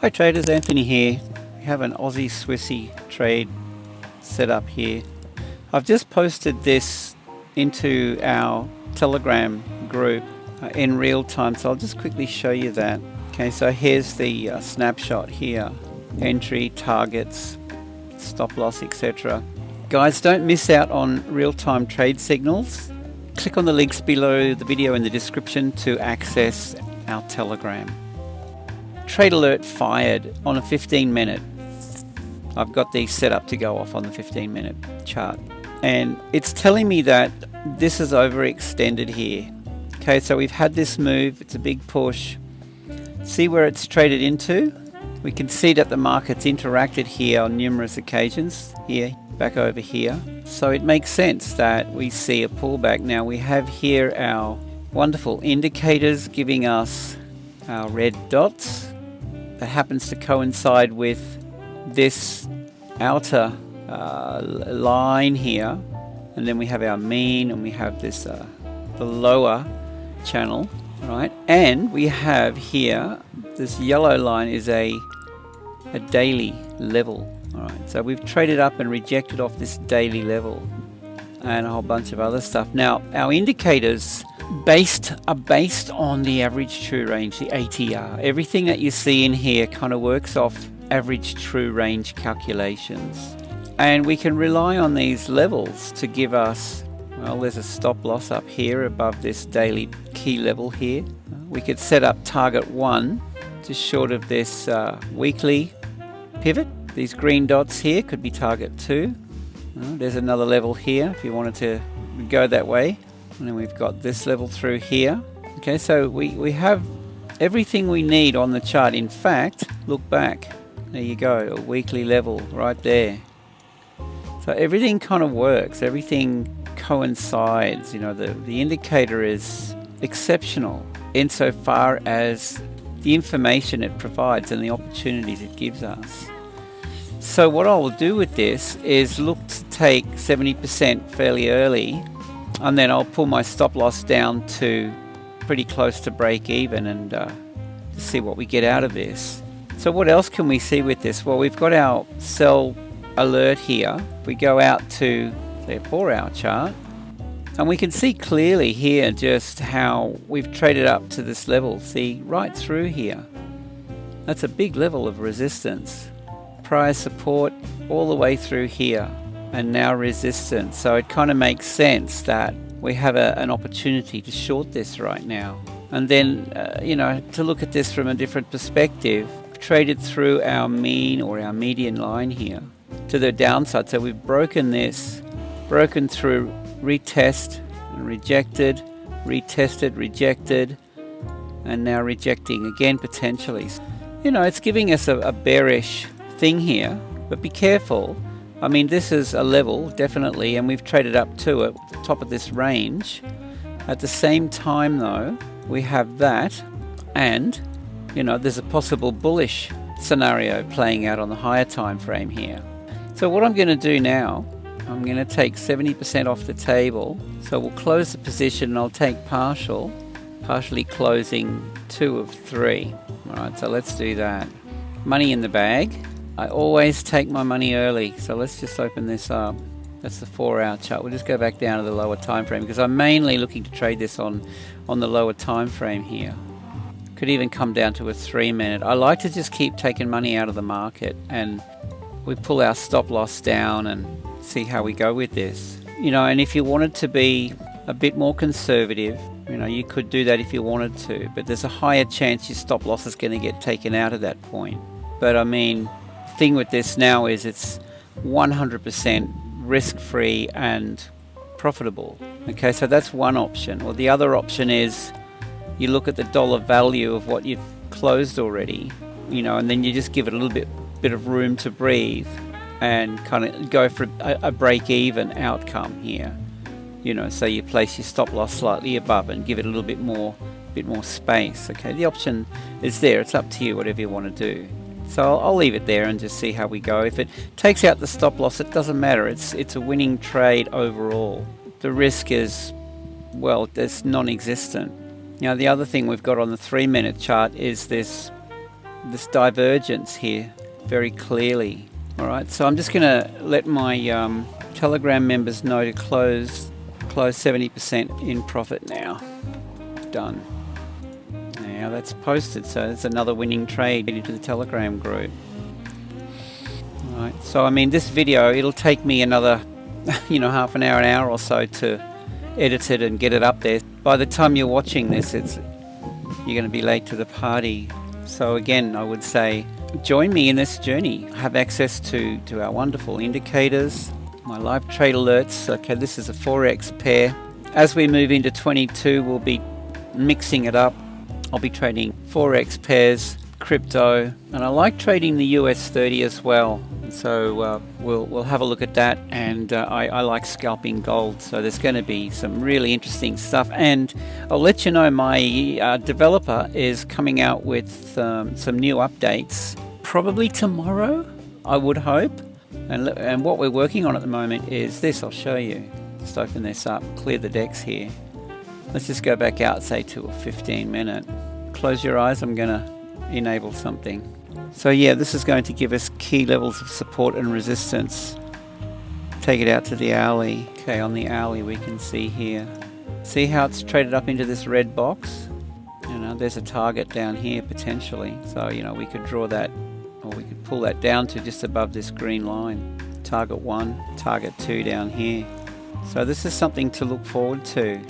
Hi traders, Anthony here. We have an Aussie Swissy trade set up here. I've just posted this into our Telegram group in real time, so I'll just quickly show you that. Okay, so here's the snapshot here. Entry, targets, stop loss, etc. Guys, don't miss out on real-time trade signals. Click on the links below the video in the description to access our Telegram. Trade alert fired on a 15-minute. I've got these set up to go off on the 15-minute chart. And it's telling me that this is overextended here. Okay, so we've had this move. It's a big push. See where it's traded into? We can see that the market's interacted here on numerous occasions. Here, back over here. So it makes sense that we see a pullback. Now we have here our wonderful indicators giving us our red dots. That happens to coincide with this outer line here, and then we have our mean, and we have this the lower channel, right? And we have here this yellow line is a daily level. All right, so we've traded up and rejected off this daily level, and a whole bunch of other stuff. Now our indicators are based on the average true range, the ATR. Everything that you see in here kind of works off average true range calculations, and we can rely on these levels to give us, well, there's a stop loss up here above this daily key level here. We could set up target 1 just short of this weekly pivot. These green dots here could be target 2. There's another level here if you wanted to go that way. And then we've got this level through here. Okay, so we have everything we need on the chart. In fact, look back. There you go, a weekly level right there. So everything kind of works. Everything coincides. You know, the indicator is exceptional insofar as the information it provides and the opportunities it gives us. So what I will do with this is look to take 70% fairly early, and then I'll pull my stop loss down to pretty close to break even and see what we get out of this. So what else can we see with this? Well, we've got our sell alert here. If we go out to say a 4-hour chart, and we can see clearly here just how we've traded up to this level. See, right through here. That's a big level of resistance. Prior support all the way through here, and now resistance. So it kind of makes sense that we have an opportunity to short this right now. And then, you know, to look at this from a different perspective, we've traded through our mean or our median line here to the downside. So we've broken this, broken through, retest and rejected, retested, rejected, and now rejecting again potentially. You know, it's giving us a bearish thing here, but be careful. I mean, this is a level, definitely, and we've traded up to it, the top of this range. At the same time, though, we have that, and, you know, there's a possible bullish scenario playing out on the higher time frame here. So what I'm going to do now, I'm going to take 70% off the table. So we'll close the position, and I'll take partially closing 2 of 3. All right, so let's do that. Money in the bag. I always take my money early, so let's just open this up. That's the 4-hour chart. We'll just go back down to the lower time frame because I'm mainly looking to trade this on the lower time frame here. Could even come down to a 3-minute. I like to just keep taking money out of the market, and we pull our stop loss down and see how we go with this. You know, and if you wanted to be a bit more conservative, you know, you could do that if you wanted to, but there's a higher chance your stop loss is going to get taken out at that point. But I mean, thing with this now is it's 100% risk-free and profitable. Okay, so that's one option. Or the other option is you look at the dollar value of what you've closed already, you know, and then you just give it a little bit of room to breathe and kind of go for a break-even outcome here. You know, so you place your stop loss slightly above and give it a little bit more space. Okay, the option is there. It's up to you, whatever you want to do. So I'll leave it there and just see how we go. If it takes out the stop loss, it doesn't matter. It's a winning trade overall. The risk is, well, it's non-existent. Now the other thing we've got on the 3-minute chart is this this divergence here very clearly. Alright, so I'm just going to let my Telegram members know to close 70% in profit now. Done. Now that's posted, so it's another winning trade into the Telegram group. Alright, so I mean this video, it'll take me another half an hour or so to edit it and get it up there. By the time you're watching this, you're going to be late to the party. So again, I would say join me in this journey. Have access to our wonderful indicators, my live trade alerts. Okay, this is a Forex pair. As we move into 22, we'll be mixing it up. I'll be trading Forex pairs, crypto, and I like trading the US 30 as well. So we'll have a look at that, and I like scalping gold, so there's going to be some really interesting stuff. And I'll let you know my developer is coming out with some new updates probably tomorrow, I would hope. And what we're working on at the moment is this. I'll show you. Just open this up, clear the decks here. Let's just go back out, say to a 15-minute. Close your eyes, I'm going to enable something. So yeah, this is going to give us key levels of support and resistance. Take it out to the hourly. Okay, on the hourly we can see here. See how it's traded up into this red box? There's a target down here potentially. So, we could draw that, or we could pull that down to just above this green line. Target 1, target 2 down here. So this is something to look forward to.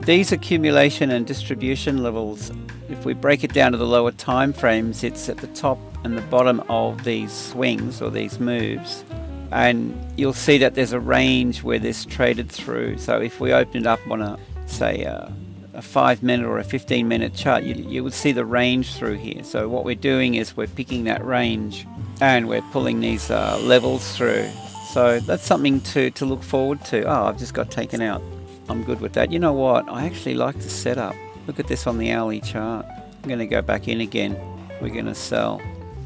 These accumulation and distribution levels, if we break it down to the lower time frames, it's at the top and the bottom of these swings or these moves, and you'll see that there's a range where this traded through. So if we open it up on a 5-minute or a 15-minute chart, you would see the range through here. So what we're doing is we're picking that range and we're pulling these levels through. So that's something to look forward to. Oh, I've just got taken out. I'm good with that. You know what? I actually like the setup. Look at this on the hourly chart. I'm going to go back in again. We're going to sell.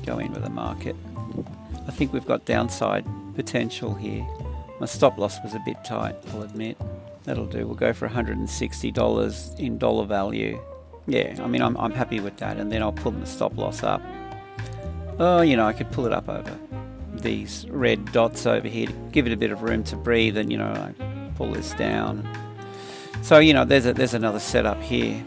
Go in with the market. I think we've got downside potential here. My stop loss was a bit tight, I'll admit. That'll do. We'll go for $160 in dollar value. Yeah, I mean, I'm happy with that. And then I'll pull the stop loss up. Oh, I could pull it up over these red dots over here to give it a bit of room to breathe. And, I pull this down. So, there's another setup here.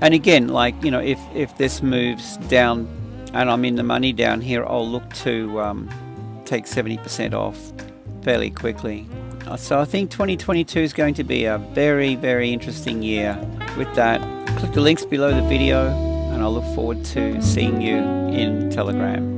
And again, if this moves down and I'm in the money down here, I'll look to take 70% off fairly quickly. So I think 2022 is going to be a very, very interesting year. With that, click the links below the video and I look forward to seeing you in Telegram.